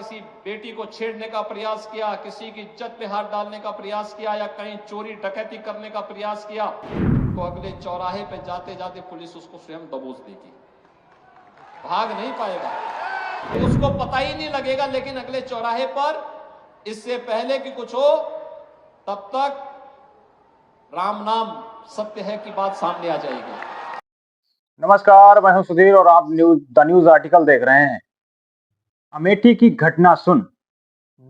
किसी बेटी को छेड़ने का प्रयास किया, किसी की इज्जत पे हाथ डालने का प्रयास किया या कहीं चोरी डकैती करने का प्रयास किया, तो अगले चौराहे पे जाते जाते पुलिस उसको स्वयं दबोच देगी, भाग नहीं पाएगा, तो उसको पता ही नहीं लगेगा। लेकिन अगले चौराहे पर इससे पहले कि कुछ हो तब तक राम नाम सत्य है की बात सामने आ जाएगी। नमस्कार, मैं हूं सुधीर और आप द न्यूज आर्टिकल देख रहे हैं। अमेठी की घटना सुन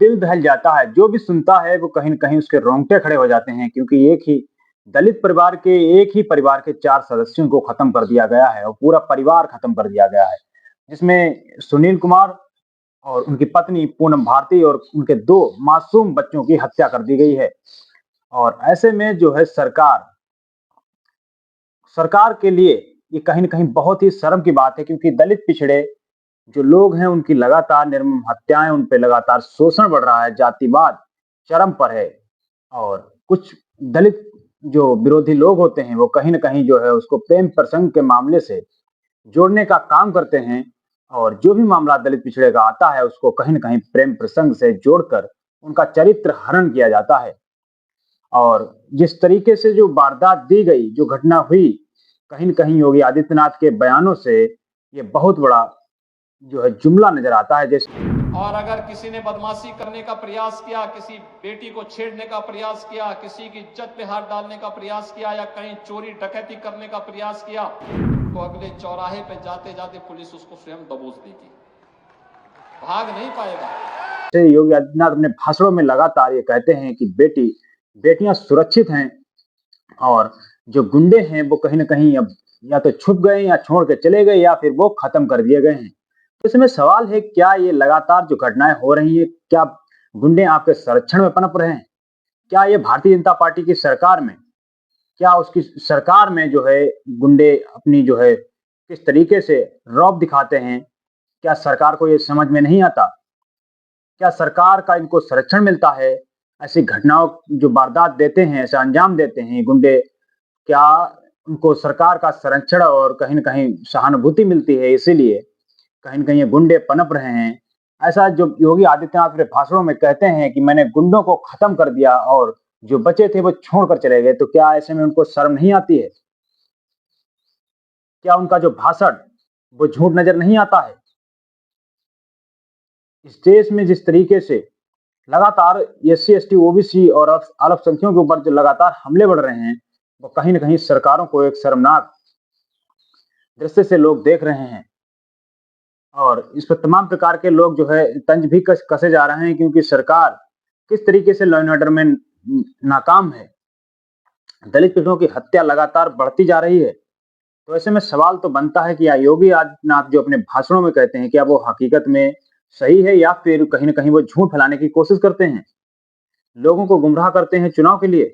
दिल दहल जाता है। जो भी सुनता है वो कहीं न कहीं उसके रोंगटे खड़े हो जाते हैं, क्योंकि एक ही परिवार के 4 सदस्यों को खत्म कर दिया गया है और पूरा परिवार खत्म कर दिया गया है, जिसमें सुनील कुमार और उनकी पत्नी पूनम भारती और उनके 2 मासूम बच्चों की हत्या कर दी गई है। और ऐसे में जो है सरकार के लिए ये कहीं न कहीं बहुत ही शर्म की बात है, क्योंकि दलित पिछड़े जो लोग हैं उनकी लगातार निर्मम हत्याएं, उन पे लगातार शोषण बढ़ रहा है, जातिवाद चरम पर है। और कुछ दलित जो विरोधी लोग होते हैं वो कहीं न कहीं जो है उसको प्रेम प्रसंग के मामले से जोड़ने का काम करते हैं, और जो भी मामला दलित पिछड़े का आता है उसको कहीं न कहीं प्रेम प्रसंग से जोड़कर उनका चरित्र हरण किया जाता है। और जिस तरीके से जो वारदात दी गई, जो घटना हुई, कहीं न कहीं योगी आदित्यनाथ के बयानों से ये बहुत बड़ा जो है जुमला नजर आता है। जैसे और अगर किसी ने बदमाशी करने का प्रयास किया, किसी बेटी को छेड़ने का प्रयास किया, किसी की इज्जत पे हाथ डालने का प्रयास किया या कहीं चोरी डकैती करने का प्रयास किया, तो अगले चौराहे पे जाते जाते पुलिस उसको स्वयं दबोच देगी, भाग नहीं पाएगा। योगी आदित्यनाथ अपने भाषणों में लगातार ये कहते हैं कि बेटियां सुरक्षित हैं, और जो गुंडे हैं वो कहीं न कहीं अब या तो छुप गए या छोड़ के चले गए या फिर वो खत्म कर दिए गए हैं। तो इसमें सवाल है, क्या ये लगातार जो घटनाएं हो रही हैं, क्या गुंडे आपके संरक्षण में पनप रहे हैं? क्या ये भारतीय जनता पार्टी की सरकार में, क्या उसकी सरकार में जो है गुंडे अपनी जो है किस तरीके से रौब दिखाते हैं? क्या सरकार को ये समझ में नहीं आता? क्या सरकार का इनको संरक्षण मिलता है? ऐसी घटनाओं जो वारदात देते हैं, ऐसा अंजाम देते हैं गुंडे, क्या उनको सरकार का संरक्षण और कहीं न कहीं सहानुभूति मिलती है? इसीलिए कहीं न कहीं ये गुंडे पनप रहे हैं। ऐसा जो योगी आदित्यनाथ अपने भाषणों में कहते हैं कि मैंने गुंडों को खत्म कर दिया और जो बचे थे वो छोड़कर चले गए, तो क्या ऐसे में उनको शर्म नहीं आती है? क्या उनका जो भाषण वो झूठ नजर नहीं आता है? इस देश में जिस तरीके से लगातार एससी, एसटी, ओबीसी और अल्पसंख्यकों के ऊपर जो लगातार हमले बढ़ रहे हैं, वो कहीं न कहीं सरकारों को एक शर्मनाक दृष्टि से लोग देख रहे हैं। और इस पर तमाम प्रकार के लोग जो है तंज भी कसे जा रहे हैं, क्योंकि सरकार किस तरीके से लॉ एंड ऑर्डर में नाकाम है। दलित पिछड़ों की हत्या लगातार बढ़ती जा रही है। तो ऐसे में सवाल तो बनता है कि या योगी आदित्यनाथ जो अपने भाषणों में कहते हैं, क्या वो हकीकत में सही है या फिर कहीं न कहीं वो झूठ फैलाने की कोशिश करते हैं, लोगों को गुमराह करते हैं चुनाव के लिए?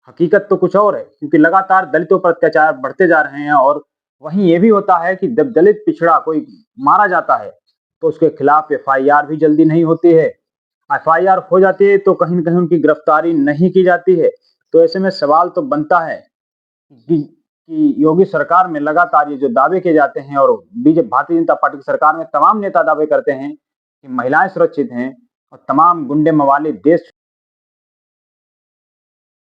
हकीकत तो कुछ और है, क्योंकि लगातार दलितों पर अत्याचार बढ़ते जा रहे हैं। और वहीं ये भी होता है कि जब दलित पिछड़ा कोई मारा जाता है तो उसके खिलाफ एफआईआर भी जल्दी नहीं होती है। एफआईआर हो जाती है तो कहीं न कहीं उनकी गिरफ्तारी नहीं की जाती है। तो ऐसे में सवाल तो बनता है कि योगी सरकार में लगातार ये जो दावे किए जाते हैं, और बीजेपी भारतीय जनता पार्टी की सरकार में तमाम नेता दावे करते हैं कि महिलाएं सुरक्षित हैं और तमाम गुंडे मवाली देश